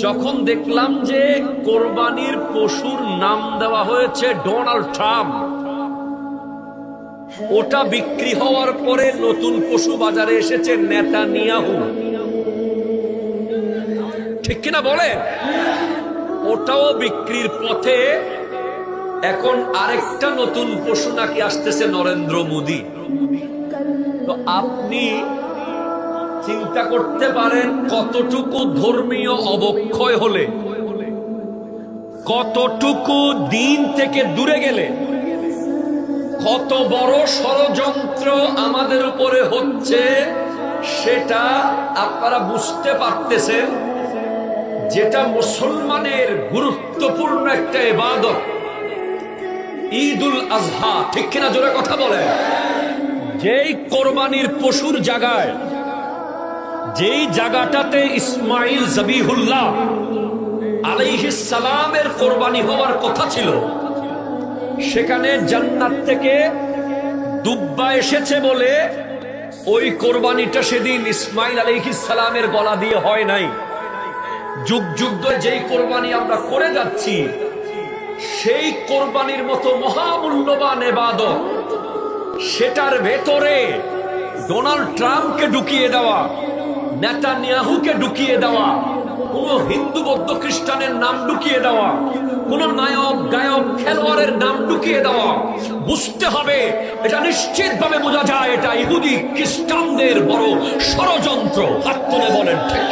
যখন দেখলাম যে কোরবানির পশুর নাম দেওয়া হয়েছে ডোনাল্ড ট্রাম্প, ওটা বিক্রি হওয়ার পরে নতুন পশু বাজারে এসেছে নেতানিয়াহু, ঠিক কিনা বলে? ওটাও বিক্রির পথে। এখন আরেকটা নতুন পশু নাকি আসতেছে, নরেন্দ্র মোদী। তো আপনি চিন্তা করতে পারেন কতটুকু ধর্মীয় অবক্ষয় হলে, কতটুকু দিন থেকে দূরে গেলে, কত বড় ষড়যন্ত্র আমাদের উপরে হচ্ছে সেটা আপনারা বুঝতে পারতেছেন। যেটা মুসলমানের গুরুত্বপূর্ণ একটা ইবাদত, ঈদুল আজহা, ঠিক কিনা জোরে কথা বলে? যেই কোরবানির পশুর জায়গায়, যেই জায়গাটাতে ইসমাইল জবিহুল্লাহ আলাইহিস সালামের কোরবানি হওয়ার কথা ছিল, সেখানে জান্নাত থেকে দুব্বা এসেছে বলে ওই কোরবানিটা সেদিন ইসমাইল আলাইহিস সালামের গলা দিয়ে হয় নাই। যুগ যুগ ধরে যেই কোরবানি আমরা করে যাচ্ছি, সেই কোরবানির মতো মহামূল্যবান ইবাদত, সেটার ভেতরে ডোনাল্ড ট্রাম্পকে ঢুকিয়ে দেওয়া, নেতানিয়াহুকে ঢুকিয়ে দেওয়া, কোন হিন্দু বৌদ্ধ খ্রিস্টানের নাম ঢুকিয়ে দেওয়া, কোন নায়ক গায়ক খেলোয়াড়ের নাম ঢুকিয়ে দেওয়া, বুঝতে হবে এটা নিশ্চিতভাবে বোঝা যায় এটা ইহুদি খ্রিস্টানদের বড় ষড়যন্ত্র। হাত তুলে বলেন ঠিক।